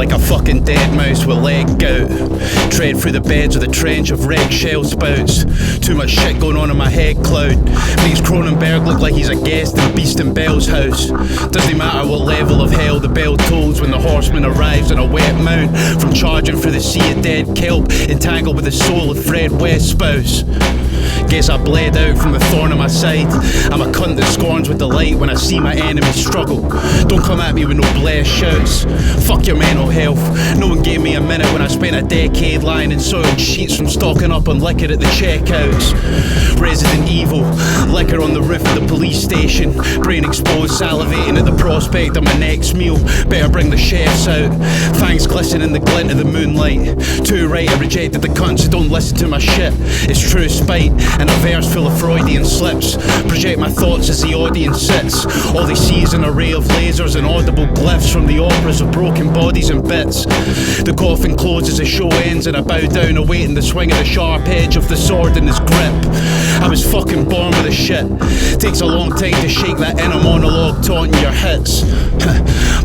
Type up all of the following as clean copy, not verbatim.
like a fucking dead mouse with leg gout. Tread through the beds of the trench of red shell spouts. Too much shit going on in my head cloud. Makes Cronenberg look like he's a guest in Beast and Bell's house. Doesn't matter what level of hell the bell tolls when the horseman arrives on a wet mount, from charging through the sea of dead kelp, entangled with the soul of Fred West's spouse. Guess I bled out from the thorn on my side. I'm a cunt that scorns with delight when I see my enemy struggle. Don't come at me with no blessed shouts. Fuck your mental health. No one gave me a minute when I spent a decade lying in soiled sheets from stocking up on liquor at the checkouts. Resident Evil, liquor on the roof of the police station. Brain exposed, salivating at the prospect of my next meal. Better bring the chefs out. Fangs glisten in the glint of the moonlight. Too right, I rejected the cunts who don't listen to my shit. It's true spite, and a verse full of Freudian slips. Project my thoughts as the audience sits. All they see is an array of lasers and audible glyphs from the operas of broken bodies and bits. The coffin closes, the show ends, and I bow down awaiting the swing of the sharp edge of the sword in his grip. I was fucking born with a shit. Takes a long time to shake that inner monologue taunting your hits.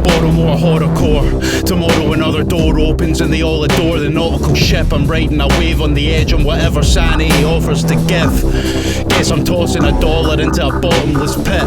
Borrow more horrorcore. Tomorrow another door opens and they all adore the nautical ship I'm riding. I wave on the edge on whatever sanity offers to give. Guess I'm tossing $1 into a bottomless pit.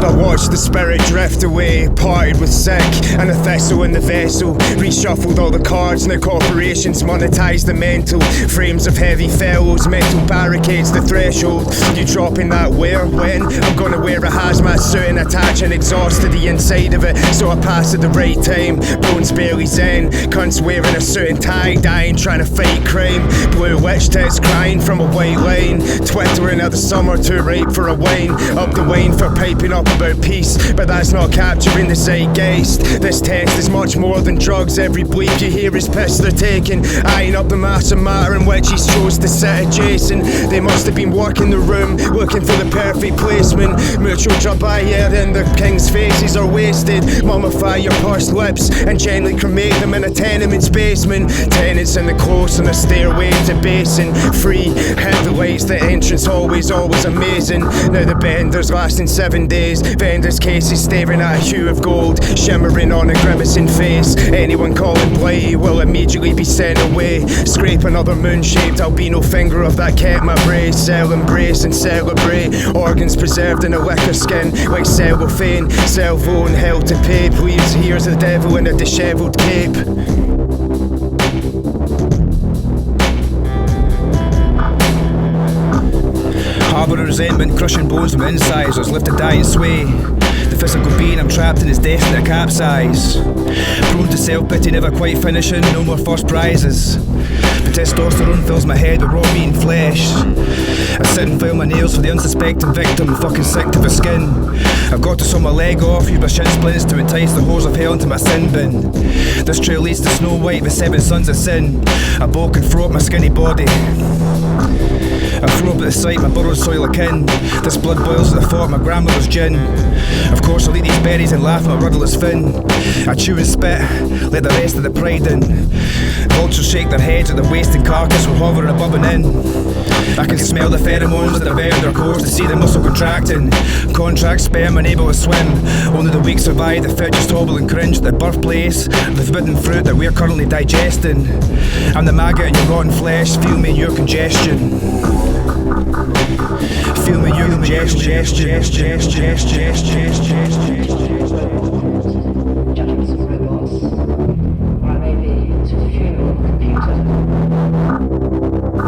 I watched the spirit drift away, parted with sick and a thistle in the vessel. Reshuffled all the cards, now corporations monetize the mental. Frames of heavy fellows, metal barricades the threshold. You dropping that where, when? I'm gonna wear a hazmat suit and attach an exhaust to the inside of it, so I pass at the right time. Bones barely zen, cunts wearing a suit and tie, dying trying to fight crime. Blue witch tits crying from a white line, twittering at the summer too ripe for a wine. Up the wine for piping up about peace, but that's not capturing the zeitgeist. This test is much more than drugs. Every bleep you hear is piss they're taking, eyeing up the mass of matter in which he's chose to sit adjacent. They must have been working the room, looking for the perfect placement. Mutual Jabaya and the king's faces are wasted. Mummify your pursed lips and gently cremate them in a tenement's basement. Tenants in the close on a stairway to basin. Free, heavyweights, the entrance always amazing. Now the bender's lasting 7 days. Vendor's cases staring at a hue of gold, shimmering on a grimacing face. Anyone calling blighty will immediately be sent away. Scrape another moon-shaped albino finger of that kept my brace. Cell embrace and celebrate. Organs preserved in a liquor skin like cellophane. Cell phone held to pay. Please, here's the devil in a dishevelled cape. Harbour of resentment, crushing bones from incisors, lift a dying sway. The physical being I'm trapped in is destined to capsize. Prone to self-pity, never quite finishing, no more first prizes. But testosterone fills my head with raw meat and flesh. I sit and file my nails for the unsuspecting victim, fucking sick to the skin. I've got to saw my leg off, use my shin splints to entice the whores of hell into my sin bin. This trail leads to Snow White, the 7 sons of sin. A bow can throw up my skinny body. I throw up at the sight, my burrowed soil akin. This blood boils at the thought of my grandmother's gin. Of course I'll eat these berries and laugh at my rudderless fin. I chew and spit, let the rest of the pride in. Vultures shake their heads at the wasting carcass we're hovering above and in. I can smell the pheromones that have burned their course to see the muscle contracting. Contract sperm unable to swim, only the weak survive, the fit just hobble and cringe at the birthplace of the forbidden fruit that we're currently digesting. I'm the maggot in your rotten flesh, feel me in your congestion. Feel me, your congestion.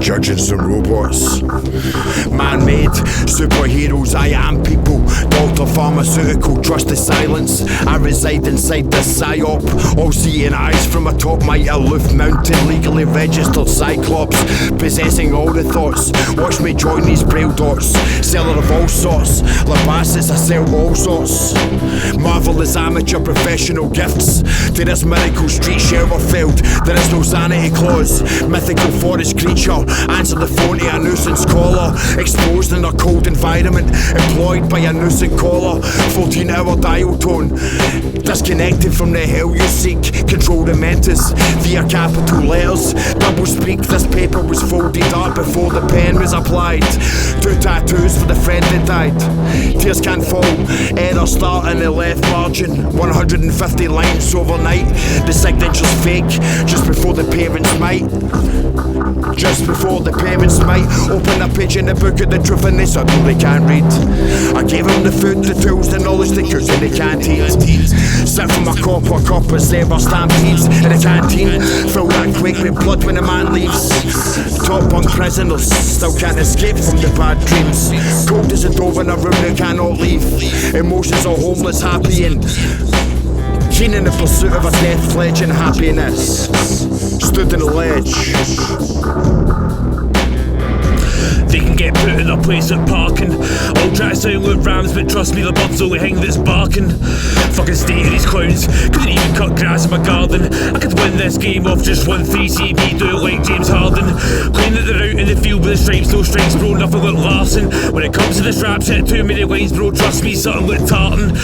Judging some robots. Man-made superheroes, I am people. Doctor pharmaceutical, trust the silence. I reside inside the psyop. All seeing eyes from atop my aloof mountain. Legally registered cyclops, possessing all the thoughts. Watch me join these braille dots. Seller of all sorts, Labasses, I sell all sorts. Marvelous amateur professional gifts. To this miracle street shower filled, there is no sanity clause. Mythical forest creature, answer the phone to a nuisance caller. Exposed in a cold environment, employed by a nuisance caller. 14-hour dial tone. Disconnected from the hell you seek. Control the mentis via capital letters. Double speak, this paper was folded up before the pen was applied. 2 tattoos for the friend that died. Tears can't fall, error start in the left margin. 150 lines overnight. The signature's fake, just before the parents might. Just before the parents might open a page in the book of the truth and they suddenly can't read. I gave them the food, the tools, the knowledge they cook and they can't eat. Sit from a coppers, there were stampedes in the canteen. Fill that quick with blood when a man leaves. Top bunk prisoners still can't escape from the bad dreams. Cold as a dove in a room they cannot leave. Emotions are homeless, happy and keen in the pursuit of a death pledge and happiness. Stood in the ledge. They can get put in a place at parking. I'll try to sound like rams, but trust me, the bird's only hang that's barking. Fucking state of these clowns, couldn't even cut grass in my garden. I could win this game off just 1-3 CB, do it like James Harden. Claim that they're out in the field with the stripes, no strikes, bro, nothing like Larson. When it comes to this rap shit, too many lines, bro, trust me, something like tartan.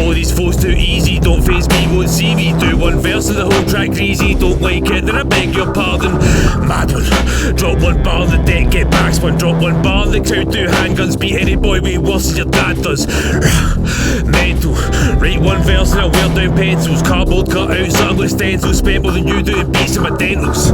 All of these flows too easy, don't face me, won't see me. Do one verse and the whole track greasy, don't like it, then I beg your pardon. Mad one, drop one bar on the deck, get back, spun, drop one bar in the crowd, do handguns, beat any boy way worse than your dad does. Mental, write one verse and I wear down pencils, cardboard cutouts, something like stencils, spent more than you doing beats in my dentals.